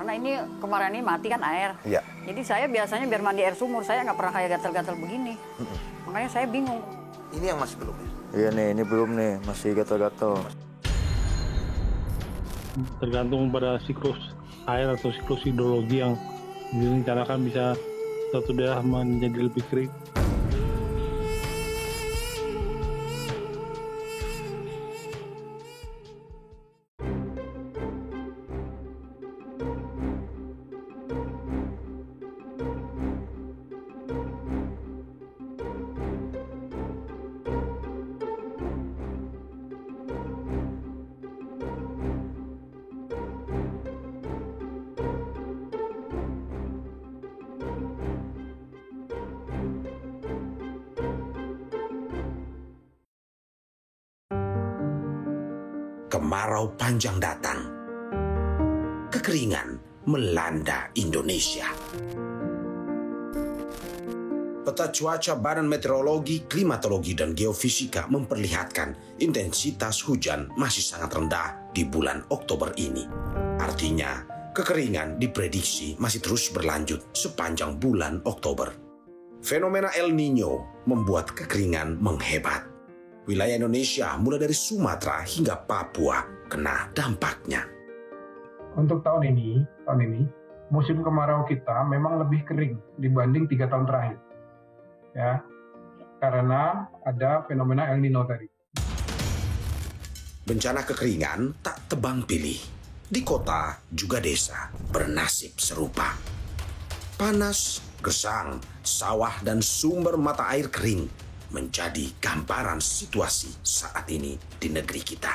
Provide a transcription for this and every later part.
karena ini kemarin ini mati kan air. Iya. Jadi saya biasanya biar mandi air sumur, saya nggak pernah kayak gatal-gatal begini. Makanya saya bingung. Ini yang masih belum ya? Iya nih, ini belum nih, masih gatal-gatal. Tergantung pada siklus air atau siklus hidrologi yang direncanakan bisa satu daerah menjadi lebih kering. Kemarau panjang datang. Kekeringan melanda Indonesia. Peta cuaca Badan Meteorologi, Klimatologi, dan Geofisika memperlihatkan intensitas hujan masih sangat rendah di bulan Oktober ini. Artinya, kekeringan diprediksi masih terus berlanjut sepanjang bulan Oktober. Fenomena El Nino membuat kekeringan menghebat. Wilayah Indonesia mulai dari Sumatera hingga Papua kena dampaknya. Untuk tahun ini, musim kemarau kita memang lebih kering dibanding 3 tahun terakhir. Ya, karena ada fenomena El Nino tadi. Bencana kekeringan tak tebang pilih. Di kota juga desa bernasib serupa. Panas, gersang, sawah dan sumber mata air kering menjadi gambaran situasi saat ini di negeri kita.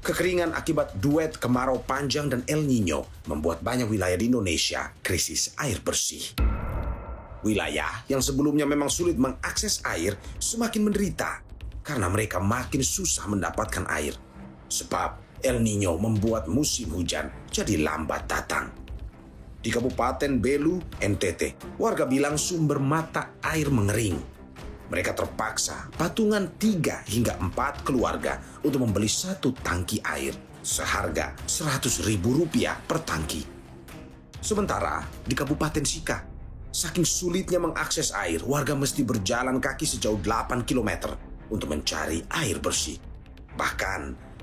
Kekeringan akibat duet kemarau panjang dan El Nino membuat banyak wilayah di Indonesia krisis air bersih. Wilayah yang sebelumnya memang sulit mengakses air semakin menderita karena mereka makin susah mendapatkan air. Sebab El Nino membuat musim hujan jadi lambat datang. Di Kabupaten Belu, NTT, warga bilang sumber mata air mengering. Mereka terpaksa patungan 3 hingga 4 keluarga untuk membeli 1 tangki air seharga Rp100.000 per tangki. Sementara di Kabupaten Sika, saking sulitnya mengakses air, warga mesti berjalan kaki sejauh 8 km untuk mencari air bersih. Bahkan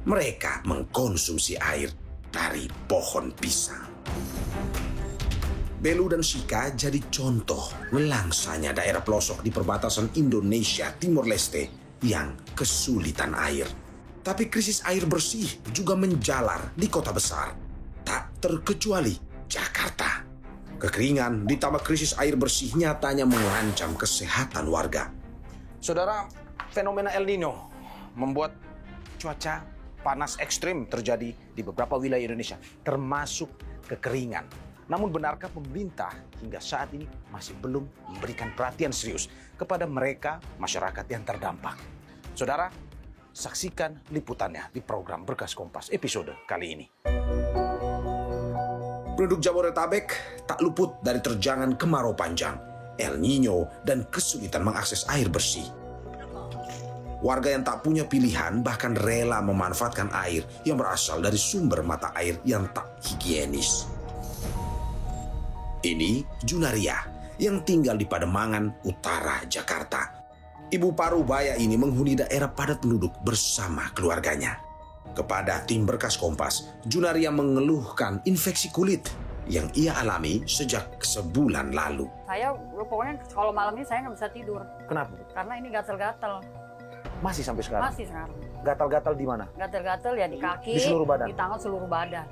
mereka mengkonsumsi air dari pohon pisang. Belu dan Sika jadi contoh melangsanya daerah pelosok di perbatasan Indonesia Timor Leste yang kesulitan air. Tapi krisis air bersih juga menjalar di kota besar, tak terkecuali Jakarta. Kekeringan ditambah krisis air bersih nyatanya mengancam kesehatan warga. Saudara, fenomena El Nino membuat cuaca panas ekstrim terjadi di beberapa wilayah Indonesia, termasuk kekeringan. Namun benarkah pemerintah hingga saat ini masih belum memberikan perhatian serius kepada mereka masyarakat yang terdampak? Saudara, saksikan liputannya di program Berkas Kompas episode kali ini. Penduduk Jabodetabek tak luput dari terjangan kemarau panjang, El Nino, dan kesulitan mengakses air bersih. Warga yang tak punya pilihan bahkan rela memanfaatkan air yang berasal dari sumber mata air yang tak higienis. Ini Junaria yang tinggal di Pademangan, Utara, Jakarta. Ibu parubaya ini menghuni daerah padat penduduk bersama keluarganya. Kepada tim Berkas Kompas, Junaria mengeluhkan infeksi kulit yang ia alami sejak sebulan lalu. Saya pokoknya kalau malam ini saya nggak bisa tidur. Kenapa? Karena ini gatal-gatal. Masih sampai sekarang? Masih sekarang. Gatal-gatal di mana? Gatal-gatal ya di kaki, Di seluruh badan? di tangan, seluruh badan.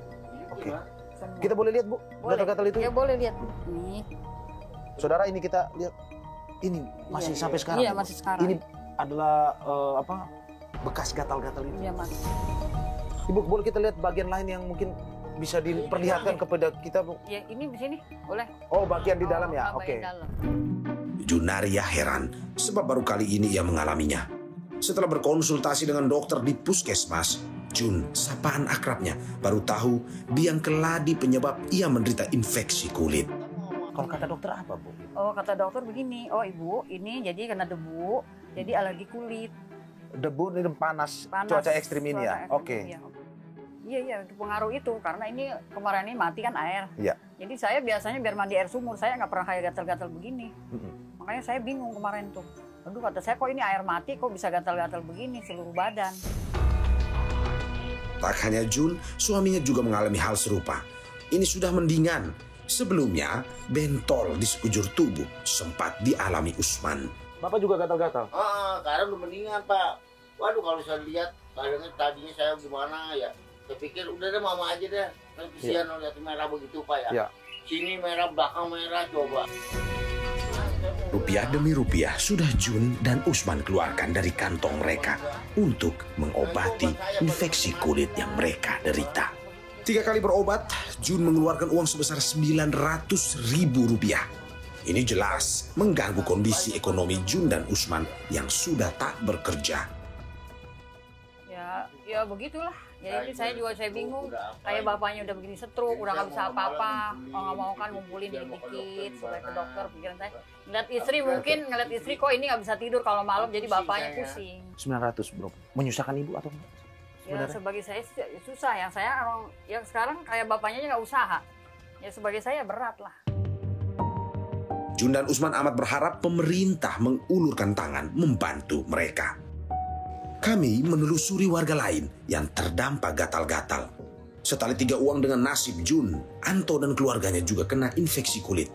Oke. Semua. Kita boleh lihat, Bu, Boleh. gatal-gatal itu? Ya boleh lihat. Nih. Saudara, ini kita lihat. Ini masih Iya, sampai sekarang? Iya, masih sekarang. Ini adalah bekas gatal-gatal itu? Iya, Mas. Ibu, boleh kita lihat bagian lain yang mungkin bisa diperlihatkan kepada kita, Bu? Ya, ini di sini. Boleh. Oh, bagian di dalam ya? Bagian Oke. dalam. Junaria heran sebab baru kali ini ia mengalaminya. Setelah berkonsultasi dengan dokter di puskesmas, Jun, sapaan akrabnya, baru tahu biang keladi penyebab ia menderita infeksi kulit. Kalau kata dokter apa, Bu? Oh, kata dokter begini. Oh, Ibu, ini jadi kena debu, jadi alergi kulit. Debu ini panas, Panas. cuaca ekstrim ini ya? Cuaca ekstrim, Oke. iya. Iya, itu pengaruh itu. Karena ini kemarin ini mati kan air. Iya. Jadi saya biasanya biar mandi air sumur, saya nggak pernah kayak gatal-gatal begini. Makanya saya bingung kemarin tuh. Aduh, kata saya, kok ini air mati kok bisa gatal-gatal begini seluruh badan. Tak hanya Jun, suaminya juga mengalami hal serupa. Ini sudah mendingan. Sebelumnya, bentol di sekujur tubuh sempat dialami Usman. Bapak juga gatal-gatal? Sekarang udah mendingan, Pak. Waduh, kalau saya lihat, tadinya saya gimana ya. Saya pikir udah deh mama aja deh. Kan kesian lihat merah begitu, Pak ya. Iya. Sini merah, belakang merah, coba. Rupiah demi rupiah sudah Jun dan Usman keluarkan dari kantong mereka untuk mengobati infeksi kulit yang mereka derita. 3 kali berobat, Jun mengeluarkan uang sebesar Rp900.000. Ini jelas mengganggu kondisi ekonomi Jun dan Usman yang sudah tak bekerja. Ya begitulah. Jadi saya bingung. Kayak bapaknya udah begini stroke, udah nggak bisa apa-apa. Mau nggak mau kan ngumpulin dikit-dikit supaya ke dokter. Pikiran saya ngeliat istri kok ini nggak bisa tidur kalau malam, jadi bapaknya pusing. 900 bro. Menyusahkan ibu atau enggak? Ya sebagai saya susah. Yang sekarang kayak bapaknya aja nggak usaha. Ya sebagai saya berat lah. Jun dan Usman amat berharap pemerintah mengulurkan tangan membantu mereka. Kami menelusuri warga lain yang terdampak gatal-gatal. Setali 3 uang dengan nasib Jun, Anto dan keluarganya juga kena infeksi kulit.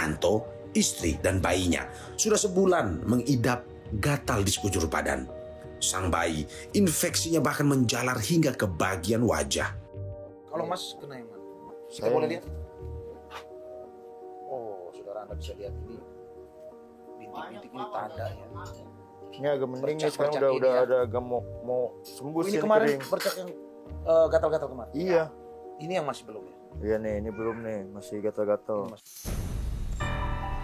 Anto, istri dan bayinya sudah sebulan mengidap gatal di sekujur badan. Sang bayi, infeksinya bahkan menjalar hingga ke bagian wajah. Kalau Mas kena yang mana? Kita Saya- boleh lihat? Oh, saudara Anda bisa lihat ini. Bintik-bintik ini tanda ya. Ini agak mending nih, sekarang Bercak-bercak udah ini ya. ada agak mau sembuh Ini sih. kemarin kering. bercak yang gatal-gatal kemarin? Iya. Ini yang masih belum ya? Iya nih, ini belum nih, masih gatal-gatal.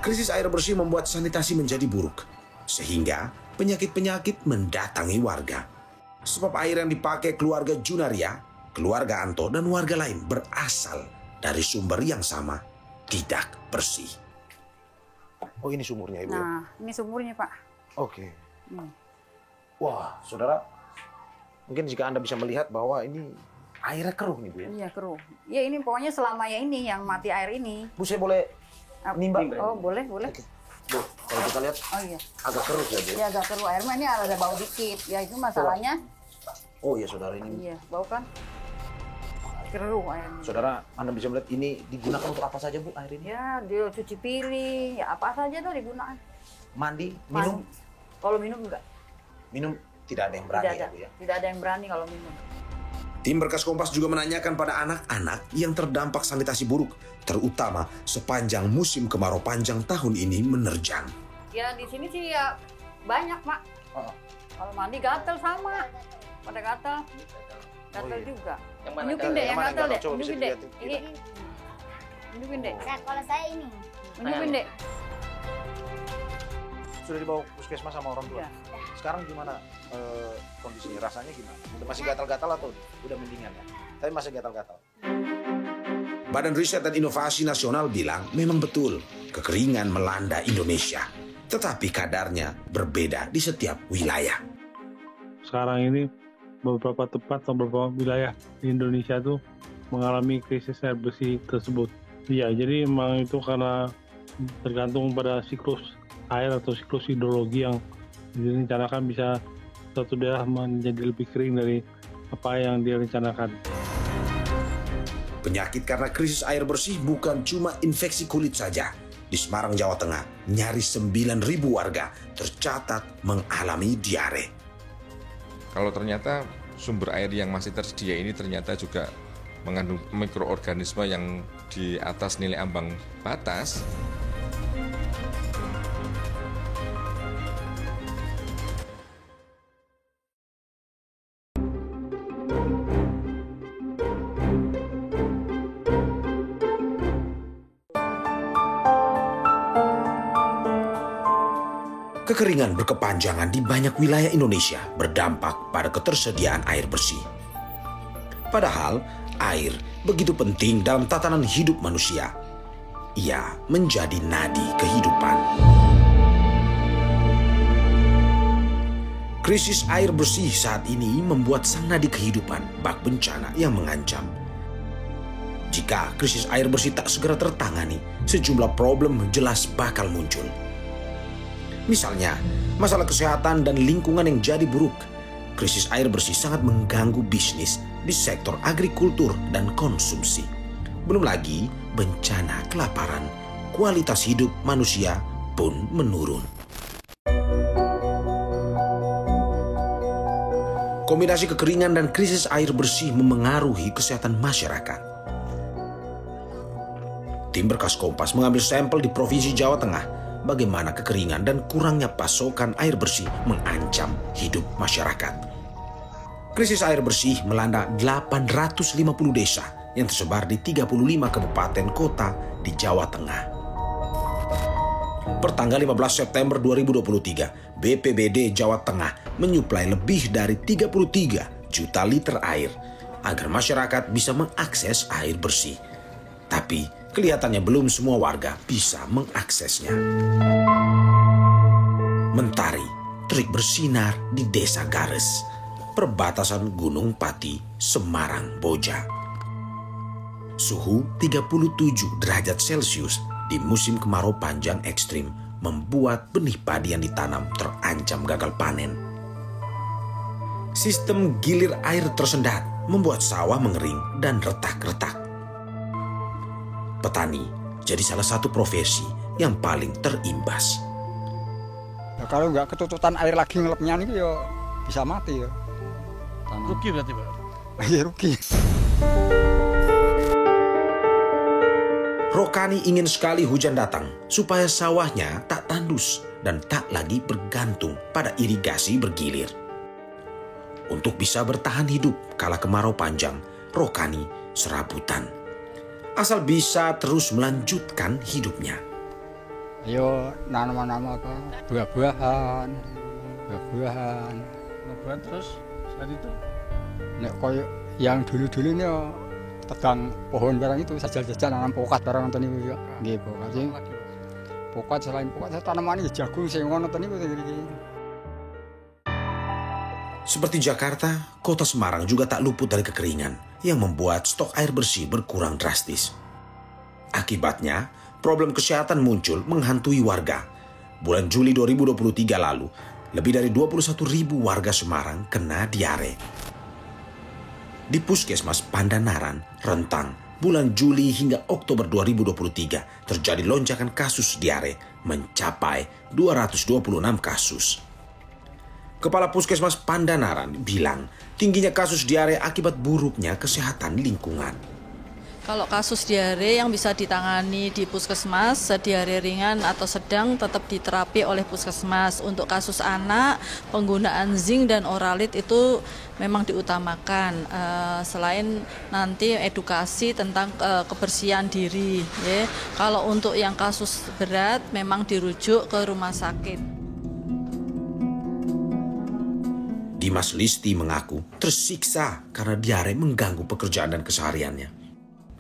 Krisis air bersih membuat sanitasi menjadi buruk. Sehingga penyakit-penyakit mendatangi warga. Sebab air yang dipakai keluarga Junaria, keluarga Anto, dan warga lain berasal dari sumber yang sama, tidak bersih. Oh, ini sumurnya Ibu ya? Nah, ini sumurnya Pak. Oke. Hmm. Wah, saudara, mungkin jika Anda bisa melihat bahwa ini airnya keruh nih Bu ya? Iya keruh. Ya ini pokoknya selama ya ini yang mati air ini. Bu, saya boleh nimba? Oh boleh. Bu, kalau kita lihat Oh iya. agak keruh ya Bu ya? Ya agak keruh air mah ini ada bau dikit. Ya itu masalahnya. Oh iya saudara, ini. Iya bau kan. Keruh airnya. Saudara, Anda bisa melihat ini digunakan untuk apa saja Bu air ini? Ya dia cuci piring. Ya apa saja tuh digunakan. Mandi, minum? Kalau minum enggak. Minum tidak ada yang berani Tidak ada. ya Bu ya? Tidak ada yang berani kalau minum. Tim Berkas Kompas juga menanyakan pada anak-anak yang terdampak sanitasi buruk, terutama sepanjang musim kemarau panjang tahun ini menerjang. Ya di sini sih ya banyak Pak. Oh. Kalau mandi gatel sama. Pada gatel. Gatel iya. juga. Yang mana Tunjukin gatel? deh, Yang yang mana gatel deh. gatel? Coba bisa Tunjukin deh. dilihatin. Ini. Tunjukin deh. Nah, kalau saya ini. Tunjukin deh. Sudah dibawa puskesmas sama orang tua? Iya. Sekarang gimana kondisinya? Rasanya gimana? Udah masih gatal-gatal atau udah mendingan ya? Tapi masih gatal-gatal. Badan Riset dan Inovasi Nasional bilang memang betul kekeringan melanda Indonesia. Tetapi kadarnya berbeda di setiap wilayah. Sekarang ini beberapa tempat atau beberapa wilayah di Indonesia tuh mengalami krisis air bersih tersebut. Iya, jadi memang itu karena tergantung pada siklus air atau siklus hidrologi yang direncanakan bisa suatu daerah menjadi lebih kering dari apa yang direncanakan. Penyakit karena krisis air bersih bukan cuma infeksi kulit saja. Di Semarang, Jawa Tengah, nyaris 9.000 warga tercatat mengalami diare. Kalau ternyata sumber air yang masih tersedia ini ternyata juga mengandung mikroorganisme yang di atas nilai ambang batas, Kekeringan berkepanjangan di banyak wilayah Indonesia berdampak pada ketersediaan air bersih. Padahal, air begitu penting dalam tatanan hidup manusia. Ia menjadi nadi kehidupan. Krisis air bersih saat ini membuat sang nadi kehidupan bak bencana yang mengancam. Jika krisis air bersih tak segera tertangani, sejumlah problem jelas bakal muncul. Misalnya, masalah kesehatan dan lingkungan yang jadi buruk. Krisis air bersih sangat mengganggu bisnis di sektor agrikultur dan konsumsi. Belum lagi bencana kelaparan, kualitas hidup manusia pun menurun. Kombinasi kekeringan dan krisis air bersih memengaruhi kesehatan masyarakat. Tim Berkas Kompas mengambil sampel di Provinsi Jawa Tengah bagaimana kekeringan dan kurangnya pasokan air bersih mengancam hidup masyarakat. Krisis air bersih melanda 850 desa yang tersebar di 35 kabupaten kota di Jawa Tengah. Pertanggal 15 September 2023, BPBD Jawa Tengah menyuplai lebih dari 33 juta liter air agar masyarakat bisa mengakses air bersih. Tapi kelihatannya belum semua warga bisa mengaksesnya. Mentari terik bersinar di Desa Gares, perbatasan Gunung Pati, Semarang, Boja. Suhu 37 derajat Celcius di musim kemarau panjang ekstrim membuat benih padi yang ditanam terancam gagal panen. Sistem gilir air tersendat membuat sawah mengering dan retak-retak. Petani jadi salah satu profesi yang paling terimbas. Ya, kalau nggak ketututan air lagi ngelepnya nih ya bisa mati ya. Rugi berarti Pak? Iya rugi. Rokani ingin sekali hujan datang supaya sawahnya tak tandus dan tak lagi bergantung pada irigasi bergilir. Untuk bisa bertahan hidup kala kemarau panjang, Rokani serabutan. Asal bisa terus melanjutkan hidupnya. Ayo nanam-nanam apa? Buah-buahan. Buah-buahan terus saat itu? Nek koyo yang dulu-dulu nih tegang pohon barang itu sajal-sajal nanam pokat barang nonton itu ya. Nggih pokat sing. Pokat selain pokat tanaman iki jagung sing ngono nonton itu iki. Seperti Jakarta, kota Semarang juga tak luput dari kekeringan yang membuat stok air bersih berkurang drastis. Akibatnya, problem kesehatan muncul menghantui warga. Bulan Juli 2023 lalu, lebih dari 21.000 warga Semarang kena diare. Di Puskesmas Pandanaran, Rentang, bulan Juli hingga Oktober 2023 terjadi lonjakan kasus diare mencapai 226 kasus. Kepala Puskesmas Pandanaran bilang tingginya kasus diare akibat buruknya kesehatan lingkungan. Kalau kasus diare yang bisa ditangani di puskesmas, diare ringan atau sedang tetap diterapi oleh puskesmas. Untuk kasus anak, penggunaan zinc dan oralit itu memang diutamakan. Selain nanti edukasi tentang kebersihan diri. Ya. Kalau untuk yang kasus berat, memang dirujuk ke rumah sakit. Dimas Listi mengaku tersiksa karena diare mengganggu pekerjaan dan kesehariannya.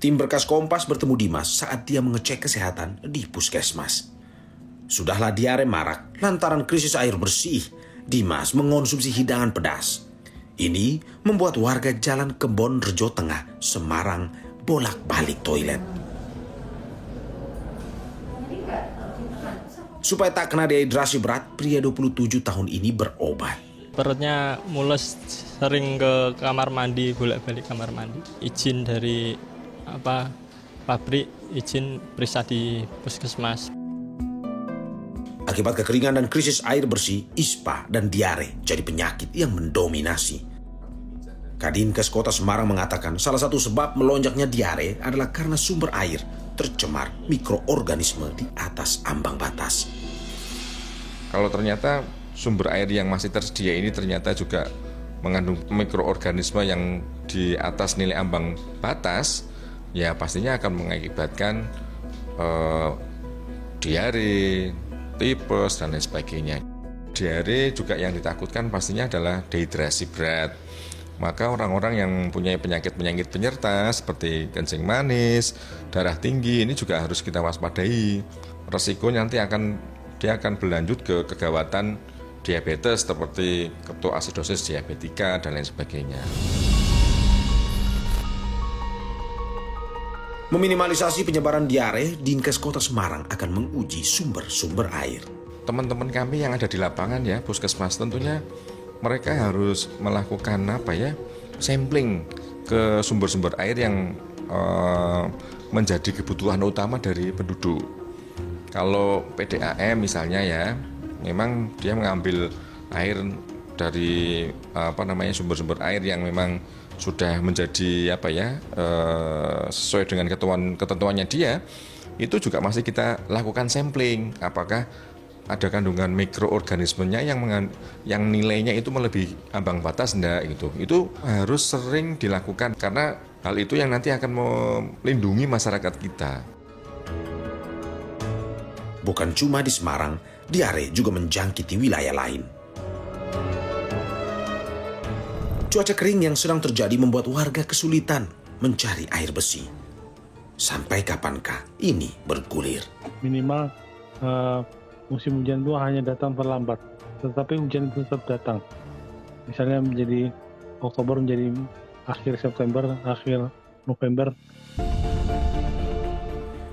Tim Berkas Kompas bertemu Dimas saat dia mengecek kesehatan di puskesmas. Sudahlah diare marak lantaran krisis air bersih, Dimas mengonsumsi hidangan pedas. Ini membuat warga Jalan Kebon Rejo Tengah, Semarang bolak-balik toilet. Supaya tak kena dehidrasi berat, pria 27 tahun ini berobat. Perutnya mules, sering ke kamar mandi, bolak-balik kamar mandi. Izin dari pabrik, izin periksa di puskesmas. Akibat kekeringan dan krisis air bersih, ISPA dan diare jadi penyakit yang mendominasi. Kadinkes Kota Semarang mengatakan salah satu sebab melonjaknya diare adalah karena sumber air tercemar mikroorganisme di atas ambang batas. Kalau ternyata sumber air yang masih tersedia ini ternyata juga mengandung mikroorganisme yang di atas nilai ambang batas, ya pastinya akan mengakibatkan diare, tipes, dan lain sebagainya. Diare juga yang ditakutkan pastinya adalah dehidrasi berat. Maka orang-orang yang mempunyai penyakit-penyakit penyerta seperti kencing manis, darah tinggi, ini juga harus kita waspadai. Resiko nanti dia akan berlanjut ke kegawatan diabetes seperti ketoasidosis diabetika dan lain sebagainya. Meminimalisasi penyebaran diare, Dinkes Kota Semarang akan menguji sumber-sumber air. Teman-teman kami yang ada di lapangan ya, puskesmas tentunya mereka harus melakukan sampling ke sumber-sumber air yang menjadi kebutuhan utama dari penduduk. Kalau PDAM misalnya ya, memang dia mengambil air dari sumber-sumber air yang memang sudah menjadi sesuai dengan ketentuannya dia, itu juga masih kita lakukan sampling apakah ada kandungan mikroorganismenya yang nilainya itu melebihi ambang batas enggak gitu. Itu harus sering dilakukan karena hal itu yang nanti akan melindungi masyarakat kita. Bukan cuma di Semarang, diare juga menjangkiti wilayah lain. Cuaca kering yang sedang terjadi membuat warga kesulitan mencari air bersih. Sampai kapankah ini bergulir? Minimal musim hujan itu hanya datang terlambat, tetapi hujan tetap datang. Misalnya menjadi Oktober menjadi akhir September, akhir November.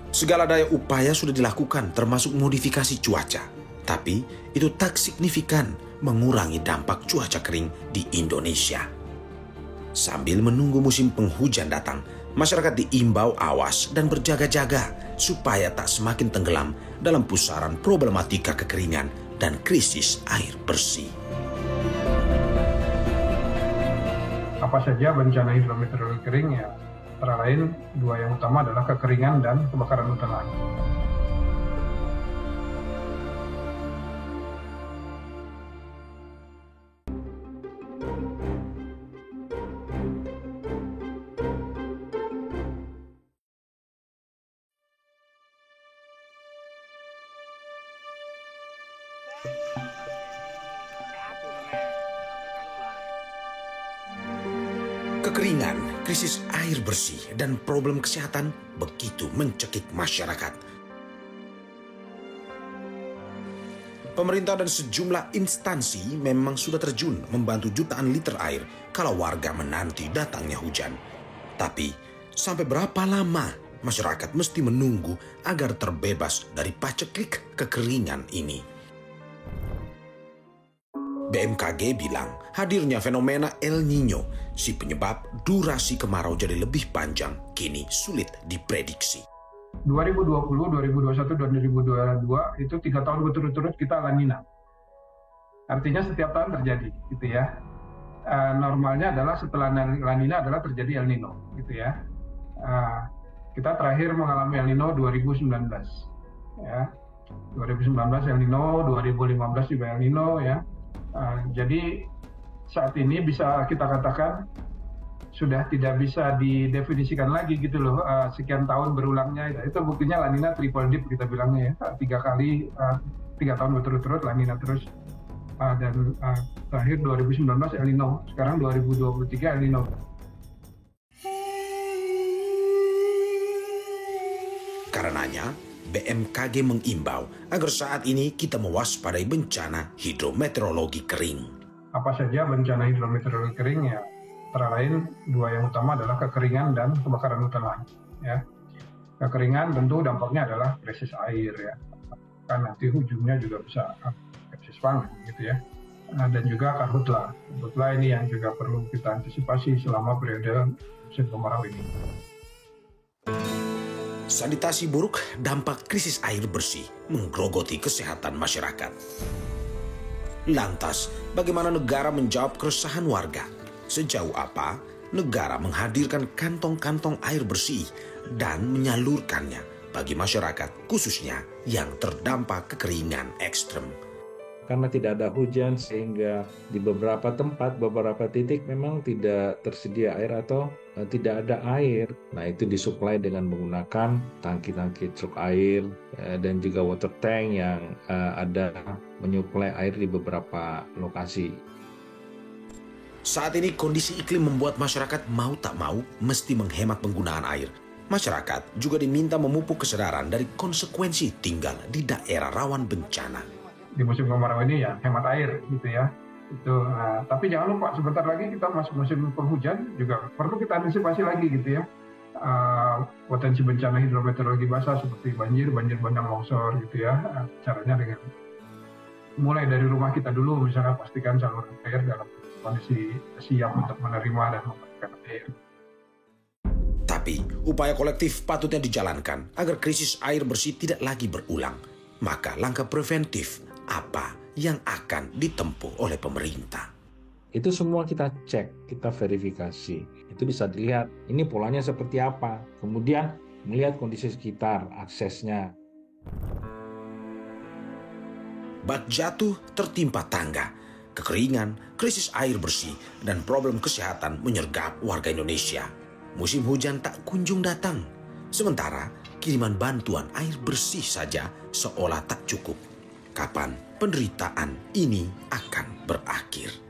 Segala daya upaya sudah dilakukan termasuk modifikasi cuaca. Tapi itu tak signifikan mengurangi dampak cuaca kering di Indonesia. Sambil menunggu musim penghujan datang, masyarakat diimbau awas dan berjaga-jaga supaya tak semakin tenggelam dalam pusaran problematika kekeringan dan krisis air bersih. Apa saja bencana hidrometeorologi kering ya? Antara lain, dua yang utama adalah kekeringan dan kebakaran hutan lahan. Kekeringan, krisis air bersih, dan problem kesehatan begitu mencekik masyarakat. Pemerintah dan sejumlah instansi memang sudah terjun membantu jutaan liter air kalau warga menanti datangnya hujan. Tapi, sampai berapa lama masyarakat mesti menunggu agar terbebas dari paceklik kekeringan ini? BMKG bilang hadirnya fenomena El Nino, si penyebab durasi kemarau jadi lebih panjang, kini sulit diprediksi. 2020, 2021, dan 2022 itu 3 tahun berturut-turut kita La Nina. Artinya setiap tahun terjadi, gitu ya. Normalnya adalah setelah La Nina adalah terjadi El Nino, gitu ya. Kita terakhir mengalami El Nino 2019, ya. 2019 El Nino, 2015 juga El Nino, ya. Jadi saat ini bisa kita katakan sudah tidak bisa didefinisikan lagi gitu loh, sekian tahun berulangnya. Itu buktinya La Nina triple dip kita bilangnya ya, 3 kali 3 tahun berturut-turut La Nina terus, dan terakhir 2019 El Nino, sekarang 2023 El Nino. Karenanya BMKG mengimbau agar saat ini kita mewaspadai bencana hidrometeorologi kering. Apa saja bencana hidrometeorologi kering ya? Antara lain, 2 yang utama adalah kekeringan dan kebakaran hutan lahan. Ya. Kekeringan tentu dampaknya adalah krisis air ya. Kan nanti ujungnya juga bisa krisis pangan gitu ya. Dan juga karhutla. Karhutla ini yang juga perlu kita antisipasi selama periode musim kemarau ini. Sanitasi buruk, dampak krisis air bersih menggerogoti kesehatan masyarakat. Lantas, bagaimana negara menjawab keresahan warga? Sejauh apa negara menghadirkan kantong-kantong air bersih dan menyalurkannya bagi masyarakat, khususnya yang terdampak kekeringan ekstrem? Karena tidak ada hujan sehingga di beberapa tempat, beberapa titik memang tidak tersedia air atau tidak ada air. Nah, itu disuplai dengan menggunakan tangki-tangki truk air dan juga water tank yang ada menyuplai air di beberapa lokasi. Saat ini kondisi iklim membuat masyarakat mau tak mau mesti menghemat penggunaan air. Masyarakat juga diminta memupuk kesadaran dari konsekuensi tinggal di daerah rawan bencana. di musim kemarau ini ya hemat air gitu ya. Itu. Tapi jangan lupa sebentar lagi kita masuk musim penghujan, juga perlu kita antisipasi lagi gitu ya. Potensi bencana hidrometeorologi basah seperti banjir bandang longsor gitu ya. Caranya dengan mulai dari rumah kita dulu, misalnya pastikan saluran air dalam kondisi siap untuk menerima dan memberikan air. Tapi upaya kolektif patutnya dijalankan agar krisis air bersih tidak lagi berulang. Maka langkah preventif apa yang akan ditempuh oleh pemerintah? Itu semua kita cek, kita verifikasi. Itu bisa dilihat, ini polanya seperti apa. Kemudian melihat kondisi sekitar, aksesnya. Bak jatuh tertimpa tangga, kekeringan, krisis air bersih, dan problem kesehatan menyergap warga Indonesia. Musim hujan tak kunjung datang. Sementara kiriman bantuan air bersih saja seolah tak cukup. Kapan penderitaan ini akan berakhir?